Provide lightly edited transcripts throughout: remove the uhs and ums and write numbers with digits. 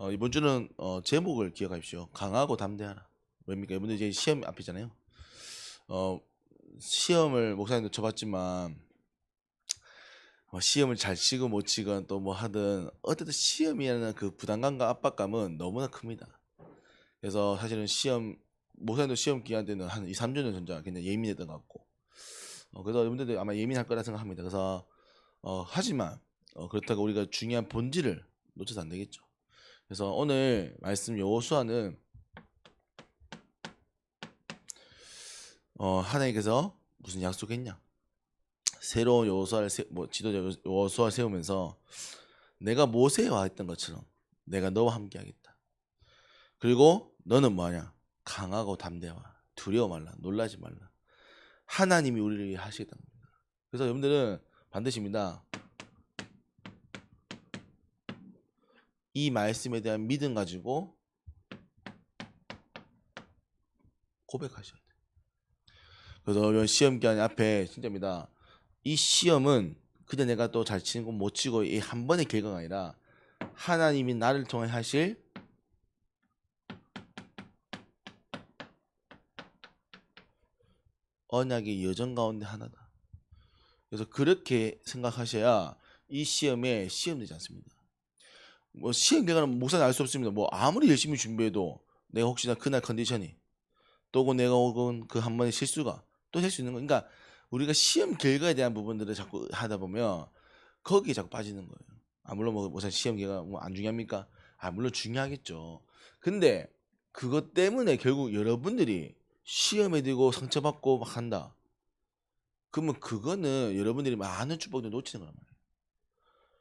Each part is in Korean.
이번 주는 제목을 기억하십시오. 강하고 담대하라. 뭡니까? 이번에 이제 시험 앞이잖아요. 어, 시험을 목사님도 쳐봤지만 시험을 잘 치고 못 치건 또 뭐 하든 어쨌든 시험이라는 그 부담감과 압박감은 너무나 큽니다. 그래서 사실은 목사님도 시험 기간 때는 한 2, 3주 전자 굉장히 예민했던 것 같고 그래서 여러분들도 아마 예민할 거라 생각합니다. 그래서 하지만 그렇다고 우리가 중요한 본질을 놓쳐서 안 되겠죠. 그래서 오늘 말씀 여호수아는 하나님께서 무슨 약속했냐? 새로운 지도 여호수아를 세우면서 내가 모세와 했던 것처럼 내가 너와 함께하겠다. 그리고 너는 뭐하냐? 강하고 담대와 두려워 말라, 놀라지 말라. 하나님이 우리를 위해 하시겠다는 겁니다. 그래서 여러분들은 반드시입니다. 이 말씀에 대한 믿음 가지고 고백하셔야 돼요. 그래서 시험 기간 앞에 진짜입니다. 이 시험은 그냥 내가 또 잘 치고 못 치고 이 한 번의 결과가 아니라 하나님이 나를 통해 하실 언약의 여정 가운데 하나다. 그래서 그렇게 생각하셔야 이 시험에 시험되지 않습니다. 뭐 시험 결과는 목사는 알 수 없습니다. 뭐 아무리 열심히 준비해도 내가 혹시나 그날 컨디션이 또고 내가 혹은 그 한 번의 실수가 또 될 수 있는 거. 그러니까 우리가 시험 결과에 대한 부분들을 자꾸 하다 보면 거기에 자꾸 빠지는 거예요. 물론 뭐 목사 시험 결과 뭐 안 중요합니까? 물론 중요하겠죠. 근데 그것 때문에 결국 여러분들이 시험에 들고 상처받고 막 한다. 그러면 그거는 여러분들이 많은 축복을 놓치는 거란 말이에요.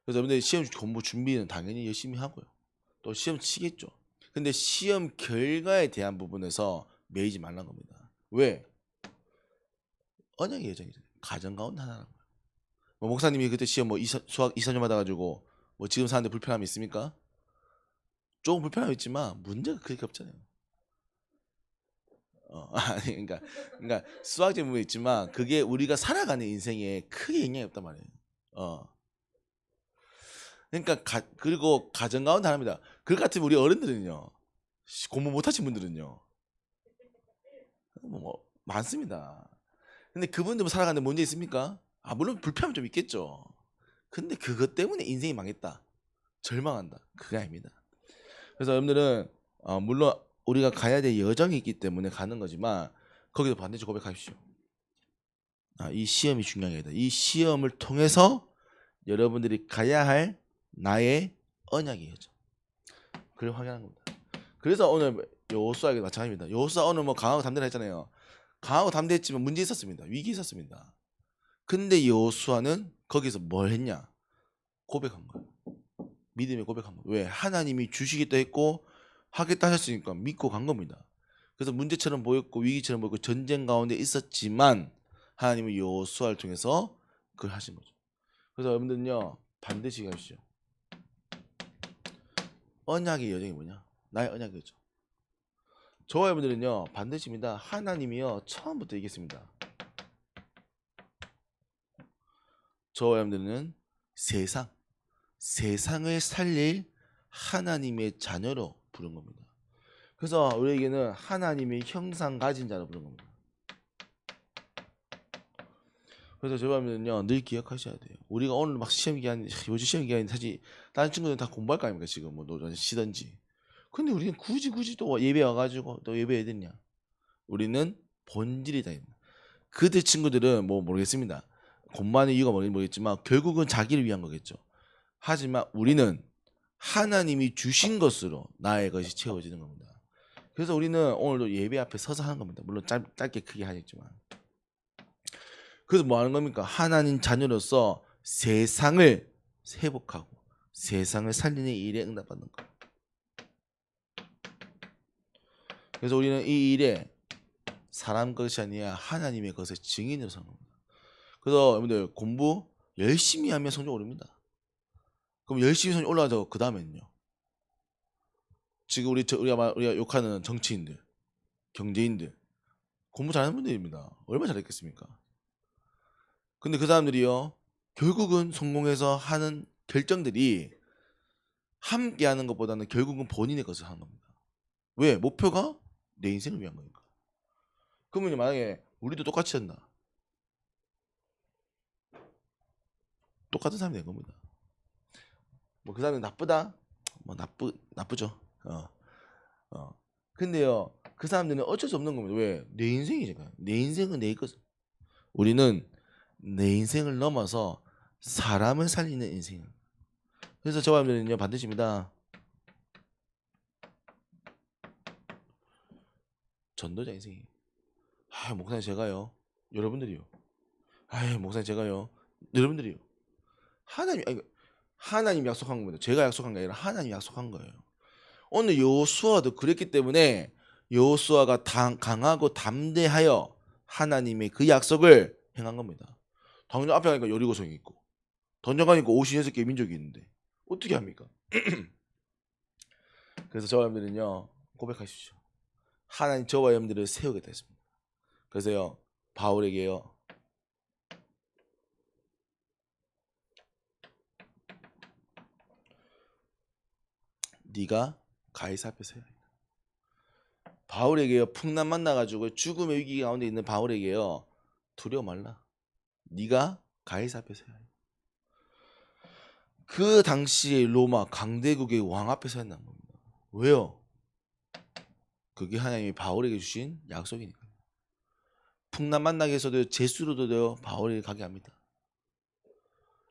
그래서 여러분들이 시험 공부 준비는 당연히 열심히 하고요. 또 시험 치겠죠. 근데 시험 결과에 대한 부분에서 매이지 말라는 겁니다. 왜? 언약의 여정이잖아요. 가정 가운데 하나라는 거예요. 뭐 목사님이 그때 시험 수학 2, 3년 받아가지고 뭐 지금 사는데 불편함이 있습니까? 조금 불편함이 있지만 문제가 그렇게 없잖아요. 아니 그러니까 수학 제목이 있지만 그게 우리가 살아가는 인생에 크게 영향이 없단 말이에요. 그러니까 그리고 가정 가운데 하나입니다. 그 같으면 우리 어른들은요, 공부 못하신 분들은요, 많습니다. 근데 그분들 살아가는데 문제 있습니까? 물론 불편함 좀 있겠죠. 근데 그것 때문에 인생이 망했다, 절망한다, 그게 아닙니다. 그래서 여러분들은 물론 우리가 가야 될 여정이 있기 때문에 가는 거지만 거기서 반드시 고백하십시오. 이 시험이 중요한 게 아니다. 이 시험을 통해서 여러분들이 가야 할 나의 언약의 여정, 그걸 확인하는 겁니다. 그래서 오늘 여호수아에게 마찬가지입니다. 여호수아 오늘 뭐 강하고 담대라 했잖아요. 강하고 담대했지만 문제 있었습니다. 위기 있었습니다. 근데 여호수아는 거기서 뭘 했냐? 고백한 거예요. 믿음의 고백한 거예요. 왜? 하나님이 주시겠다 했고 하겠다 하셨으니까 믿고 간 겁니다. 그래서 문제처럼 보였고 위기처럼 보였고 전쟁 가운데 있었지만 하나님은 여호수아를 통해서 그걸 하신 거죠. 그래서 여러분들은요, 반드시 가십시오. 언약의 여정이 뭐냐? 나의 언약의 여정. 저와 여러분들은요, 반드시입니다. 하나님이요, 처음부터 얘기했습니다. 저와 여러분들은 세상을 살릴 하나님의 자녀로 부른 겁니다. 그래서 우리에게는 하나님의 형상 가진 자로 부른 겁니다. 그래서 저와 여러분들은요, 늘 기억하셔야 돼요. 우리가 오늘 막 시험 기간, 요즘 시험 기간이 사실 다른 친구들은 다 공부할 거 아닙니까? 지금 뭐 쉬든지. 근데 우리는 굳이 또 예배 와가지고 또 예배해야 되냐? 우리는 본질이 다 있는. 그들 친구들은 뭐 모르겠습니다. 공부하는 이유가 뭔지 모르겠지만 결국은 자기를 위한 거겠죠. 하지만 우리는 하나님이 주신 것으로 나의 것이 채워지는 겁니다. 그래서 우리는 오늘도 예배 앞에 서서 하는 겁니다. 물론 짧게 크게 하겠지만. 그래서 뭐 하는 겁니까? 하나님 자녀로서 세상을 회복하고 세상을 살리는 일에 응답받는 거. 그래서 우리는 이 일에 사람 것이 아니라 하나님의 것의 증인으로 서는 겁니다. 그래서 여러분들 공부 열심히 하면 성적 오릅니다. 그럼 열심히 성적 올라가죠. 그 다음에는요. 지금 우리가 욕하는 정치인들, 경제인들, 공부 잘하는 분들입니다. 얼마나 잘했겠습니까? 근데 그 사람들이요, 결국은 성공해서 하는 결정들이 함께 하는 것보다는 결국은 본인의 것을 하는 겁니다. 왜? 목표가 내 인생을 위한 거니까. 그러면 만약에 우리도 똑같이 한다. 똑같은 사람이 된 겁니다. 뭐 그 사람이 나쁘다? 뭐 나쁘죠. 근데요, 그 사람들은 어쩔 수 없는 겁니다. 왜? 내 인생이니까. 내 인생은 내 것. 우리는 내 인생을 넘어서 사람을 살리는 인생이에요. 그래서 저 사람들은요 반드시입니다. 전도자 인생이에요. 목사님 제가요. 여러분들이요. 목사님 제가요. 여러분들이요. 하나님 약속한 겁니다. 제가 약속한 게 아니라 하나님 약속한 거예요. 오늘 여호수아도 그랬기 때문에 여호수아가 강하고 담대하여 하나님의 그 약속을 행한 겁니다. 당연히 앞에 가니까 여리고성이 있고 던져 가니까 56개의 민족이 있는데 어떻게 합니까? 그래서 저와 여러분들은요 고백하십시오. 하나님 저와 여러분들을 세우겠다 했습니다. 그래서요 바울에게요 네가 가이사 앞에 서야 한다. 바울에게요 풍랑 만나가지고 죽음의 위기 가운데 있는 바울에게요 두려워 말라. 네가 가이사 앞에 서야 한다. 그 당시에 로마 강대국의 왕 앞에 서야 한다는 겁니다. 왜요? 그게 하나님이 바울에게 주신 약속이니까. 풍랑 만나게 해서도 제수로도 바울에게 가게 합니다.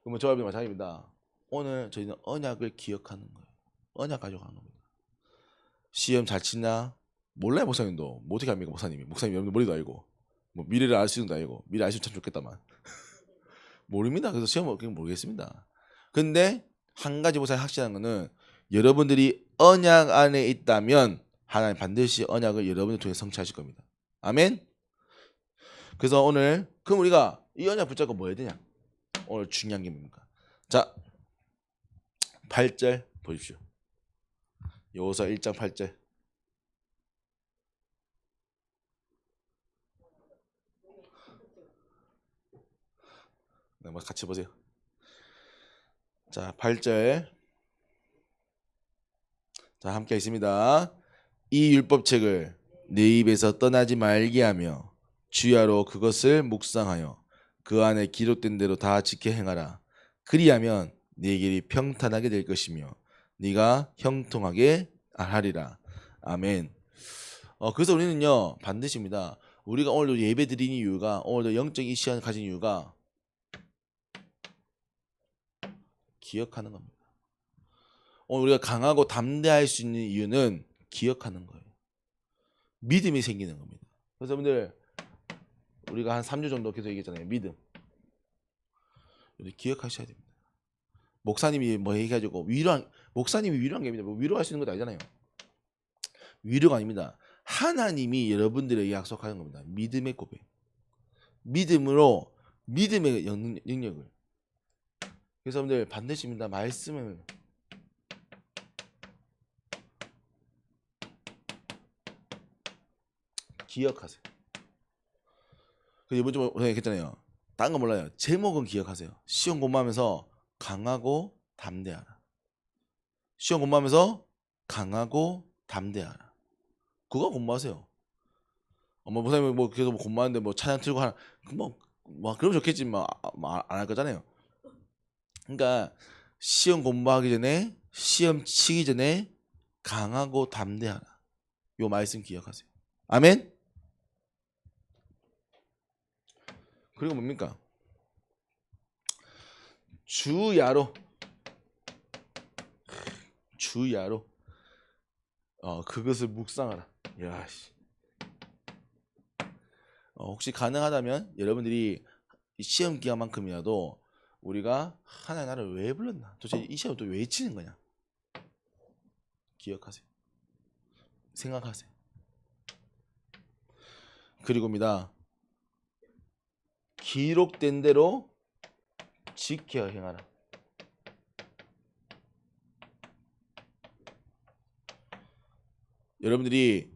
그러면 저와 여러분이 마찬가지입니다. 오늘 저희는 언약을 기억하는 거예요. 언약 가져가는 겁니다. 시험 잘 치나? 몰라요 목사님도. 뭐 어떻게 합니까 목사님이. 목사님 여러분들 머리도 알고 뭐 미래를 알 수 있는 도 아니고 미래 알 수 있으면 참 좋겠다만 모릅니다. 그래서 시험 그냥 모르겠습니다. 근데 한 가지 목사님 확실한 거는 여러분들이 언약 안에 있다면 하나님 반드시 언약을 여러분을 통해 성취하실 겁니다. 아멘. 그래서 오늘 그럼 우리가 이 언약 붙잡고 뭐 해야 되냐? 오늘 중요한 게 뭡니까? 자 8절 보십시오. 여호수아 1장 8절. 네, 같이 보세요. 자 8절. 자 함께 있습니다. 이 율법책을 내 입에서 떠나지 말게 하며 주야로 그것을 묵상하여 그 안에 기록된 대로 다 지켜 행하라. 그리하면 네 길이 평탄하게 될 것이며 네가 형통하게 하리라. 아멘. 그래서 우리는요 반드시입니다. 우리가 오늘도 예배 드리는 이유가 오늘도 영적 이 시간을 가진 이유가 기억하는 겁니다. 오늘 우리가 강하고 담대할 수 있는 이유는 기억하는 거예요. 믿음이 생기는 겁니다. 그래서 여러분들 우리가 한 3주 정도 계속 얘기했잖아요. 믿음. 기억하셔야 됩니다. 목사님이 뭐 얘기해가지고 목사님이 위로한 게 아닙니다. 뭐 위로할 수 있는 것도 아니잖아요. 위로가 아닙니다. 하나님이 여러분들에게 약속하는 겁니다. 믿음의 고백. 믿음으로 믿음의 능력을. 그래서 여러분들 반드시입니다. 말씀을 기억하세요. 이번 주에 얘기했잖아요. 다른 거 몰라요. 제목은 기억하세요. 시험 공부하면서 강하고 담대하라. 시험 공부하면서 강하고 담대하라. 그거 공부하세요. 목사님 뭐 계속 공부하는데 뭐 찬양 틀고 하나 뭐 그러면 좋겠지 뭐 안 할 거잖아요. 그러니까 시험 공부하기 전에 시험 치기 전에 강하고 담대하라. 요 말씀 기억하세요. 아멘. 그리고 뭡니까? 주야로 그것을 묵상하라. 야씨. 혹시 가능하다면 여러분들이 시험 기간만큼이라도 우리가 하나님 나를 왜 불렀나? 도대체 이 시험 또 왜 치는 거냐? 기억하세요. 생각하세요. 그리고입니다. 기록된 대로 지켜 행하라. 여러분들이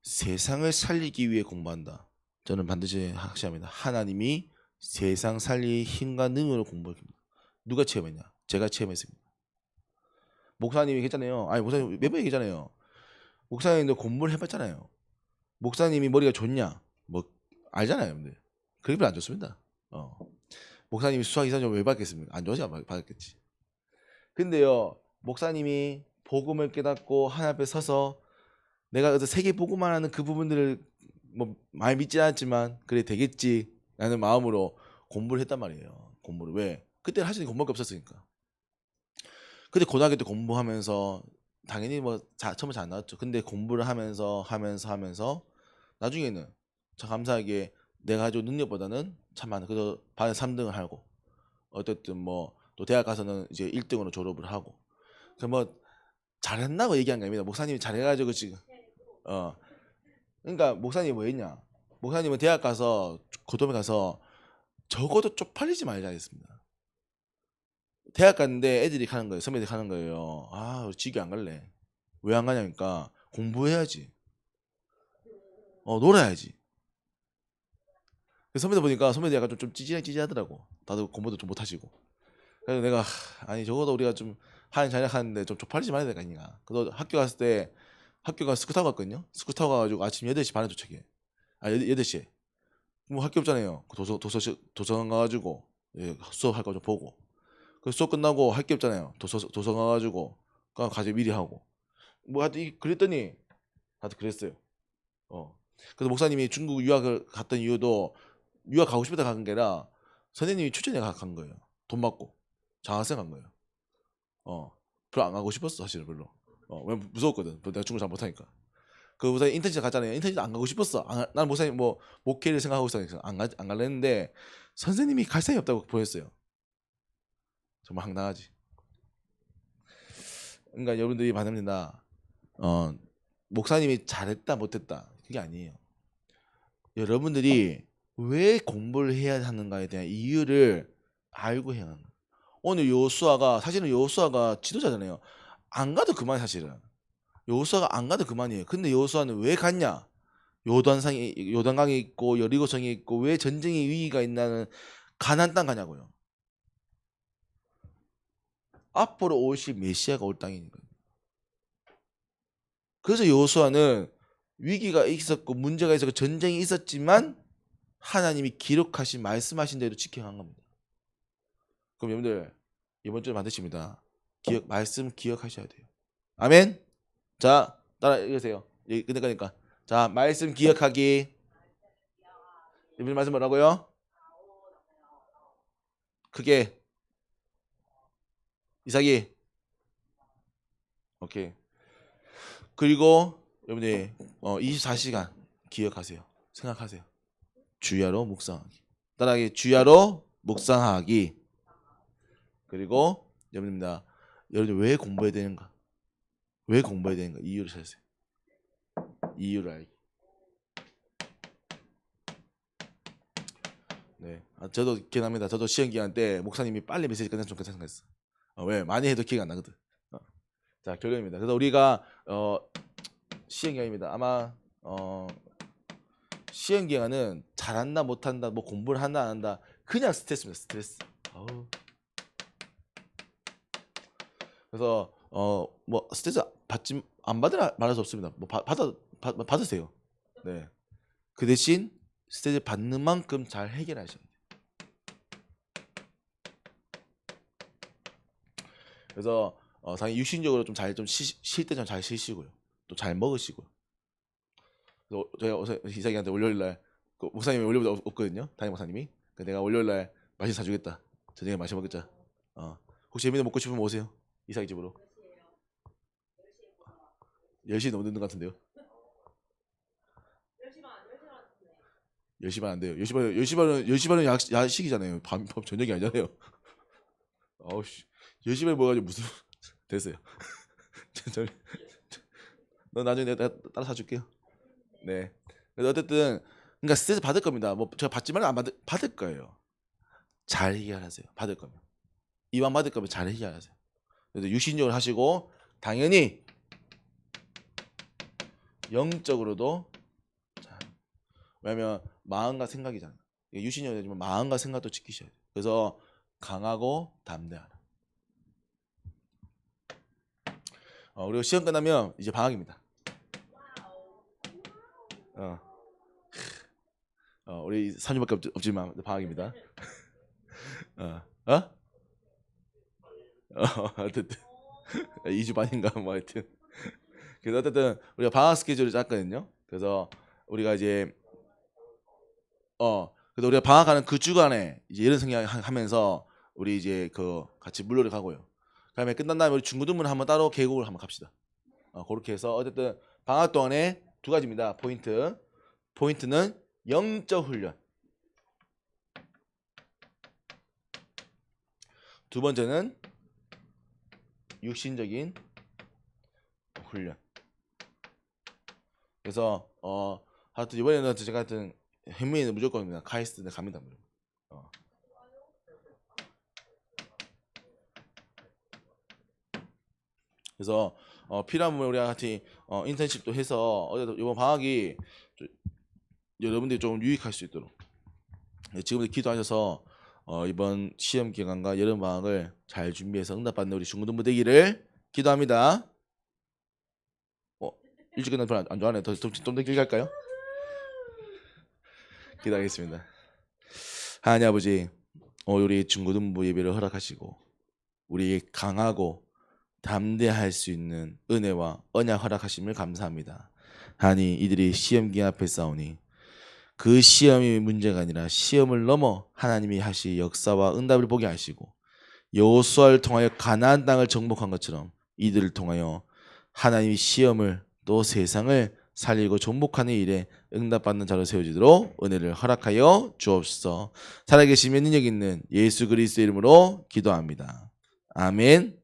세상을 살리기 위해 공부한다. 저는 반드시 확신합니다. 하나님이 세상 살릴 힘과 능력을 공부합니다. 누가 체험했냐? 제가 체험했습니다. 목사님이 얘기했잖아요. 아니 목사님 몇 번 얘기했잖아요. 목사님도 공부를 해봤잖아요. 목사님이 머리가 좋냐? 뭐 알잖아요, 근데 그게 별로 안 좋습니다. 목사님이 수학 이상 좀 왜 받겠습니까? 안 좋아서 받았겠지. 근데요, 목사님이 복음을 깨닫고 하나님 앞에 서서 내가 어제 세계 복음만 하는 그 부분들을 뭐 많이 믿지 않았지만 그래 되겠지 라는 마음으로 공부를 했단 말이에요. 공부를 왜? 그때는 할 수 있는 공부밖에 없었으니까. 근데 고등학교 때 공부하면서 당연히 뭐 처음에 잘 안 나왔죠. 근데 공부를 하면서 나중에는 참 감사하게 내가 가지고 능력보다는 참 많은 그래서 반 3등을 하고 어쨌든 뭐 또 대학 가서는 이제 1등으로 졸업을 하고 그 뭐 잘했나고 얘기한 게 아닙니다. 목사님이 잘해가지고 지금 그러니까 목사님이 뭐 했냐? 목사님은 대학 가서 고등에 가서 적어도 쪽팔리지 말자 했습니다. 대학 갔는데 애들이 가는 거예요. 선배들이 가는 거예요. 아, 우리 지기 안 갈래. 왜 안 가냐니까 공부해야지. 놀아야지. 선배들 보니까 선배들 약간 좀 찌질하더라고. 다들 공부도 좀 못하시고. 그래서 내가 아니 적어도 우리가 좀 하는 자녀하는데 좀 쪽팔리지 말아야 될거 아니냐. 그래서 학교 갔을 때 학교가 스쿠터 타고 갔거든요. 스쿠터 타고 가가지고 아침 8시 반에 도착해. 8시에. 뭐 학교 없잖아요. 도서관 가가지고 수업할 거 좀 보고. 그 수업 끝나고 할 게 없잖아요. 도서관 가가지고 그냥 가지 미리 하고. 뭐 하여튼 그랬더니 다들 그랬어요. 그래서 목사님이 중국 유학을 갔던 이유도 유학 가고 싶다 간 게 아니라 선생님이 추천해 간 거예요. 돈 받고 장학생 간 거예요. 별로 안 가고 싶었어 사실은 별로. 왜 무서웠거든. 내가 중국어 잘 못하니까. 그 목사님 인턴십 갔잖아요. 인턴십 안 가고 싶었어. 난 목사님 뭐 목회를 생각하고 있어서 안 갈랬는데 선생님이 갈 사람이 없다고 보였어요. 정말 황당하지. 그러니까 여러분들이 말합니다. 목사님이 잘했다 못했다 그게 아니에요. 여러분들이 왜 공부를 해야 하는가에 대한 이유를 알고 해야 하는 거예요. 오늘 사실은 여호수아가 지도자잖아요. 안 가도 그만 사실은. 여호수아가 안 가도 그만이에요. 근데 여호수아는 왜 갔냐? 요단강이 있고 여리고성이 있고 왜 전쟁의 위기가 있나는 가나안 땅 가냐고요. 앞으로 오실 메시아가 올 땅이니까요. 그래서 여호수아는 위기가 있었고 문제가 있었고 전쟁이 있었지만 하나님이 기록하신 말씀하신 대로 지켜간 겁니다. 그럼 여러분들 이번 주에 만드십니다. 말씀 기억하셔야 돼요. 아멘. 자, 따라 읽으세요. 끝내니까. 자, 말씀 기억하기. 이번 말씀 뭐라고요? 크게. 이삭이. 오케이. 그리고 여러분들 24시간 기억하세요. 생각하세요. 주야로 묵상하기. 따라하기. 주야로 묵상하기. 그리고 여러분입니다. 여러분 왜 공부해야 되는가? 왜 공부해야 되는가? 이유를 찾으세요. 이유를 알기. 네, 저도 기억납니다. 저도 시험 기간 때 목사님이 빨리 메시지 끝내면 좀 괜찮겠어. 왜 많이 해도 기억 안 나거든. 자, 결론입니다. 그래서 우리가 시험 기간입니다. 아마 시험 기간은 잘한다 못한다 뭐 공부를 한다 안 한다 그냥 스트레스입니다. 스트레스. 그래서 뭐 스트레스 안 받으라 말할 수 없습니다. 뭐 받으세요. 네. 그 대신 스트레스 받는 만큼 잘 해결하셔야 돼요. 그래서 당연히 육신적으로 좀 쉴 때 좀 잘 쉬시고요. 또 잘 먹으시고요. 그래서 제가 이삭이한테 월요일날 목사님이 월요일보다 없거든요. 담임 목사님이. 내가 월요일날 맛있는 사주겠다. 저녁에 맛있게 먹자. 혹시 재미있는 먹고 싶으면 오세요. 이삭이 집으로. 10시 너무 늦는 것 같은데요. 10시 반 안 돼요. 10시 반은 야식이잖아요. 밤 저녁이 아니잖아요. 아우씨. 10시 반에 먹어가지고 무슨 됐어요. 너 나중에 내가 따라 사줄게요. 네. 그래서 어쨌든 그러니까 스트레스 받을 겁니다. 뭐 제가 받지만 안 받을 거예요. 잘 해결하세요. 받을 거면. 이왕 받을 거면 잘 해결하세요. 그래서 유신적으로 하시고 당연히 영적으로도 왜냐면 마음과 생각이잖아요. 유신적으로 되지만 마음과 생각도 지키셔야 돼요. 그래서 강하고 담대하라. 그리고 시험 끝나면 이제 방학입니다. 우리 3주밖에 없지만 방학입니다. 어쨌든 2주 반인가 뭐 하여튼. 그래서 어쨌든 우리가 방학 스케줄을 짰거든요. 그래서 우리가 이제 그래서 우리가 방학하는 그 주간에 이제 이런 생각 하면서 우리 이제 그 같이 물놀이 가고요. 그다음에 끝난 다음에 우리 중고등부는 한번 따로 계곡을 한번 갑시다. 그렇게 해서 어쨌든 방학 동안에 두 가지입니다. 포인트는 영적 훈련. 두 번째는 육신적인 훈련. 그래서 하여튼 이번에는 제가 하여튼 현민이는 무조건입니다. 카이스트 갑니다. 그래서 필요하면 우리가 같이 인턴십도 해서 어제도 이번 방학이 여러분들이 좀 유익할 수 있도록 지금부터 기도하셔서 이번 시험 기간과 여름 방학을 잘 준비해서 응답받는 우리 중고등부 되기를 기도합니다. 일찍 끝나면 별로 안 좋아하네. 좀 더 길게 할까요? 기도하겠습니다. 하나님 아버지, 우리 중고등부 예배를 허락하시고 우리 강하고 담대할 수 있는 은혜와 언약 허락하심을 감사합니다. 하나님, 이들이 시험 기간 앞에 싸우니 그 시험이 문제가 아니라 시험을 넘어 하나님이 하실 역사와 응답을 보게 하시고 여호수아를 통하여 가나안 땅을 정복한 것처럼 이들을 통하여 하나님이 시험을 또 세상을 살리고 정복하는 일에 응답받는 자로 세워지도록 은혜를 허락하여 주옵소서. 살아계시며 능력 있는 예수 그리스도 이름으로 기도합니다. 아멘.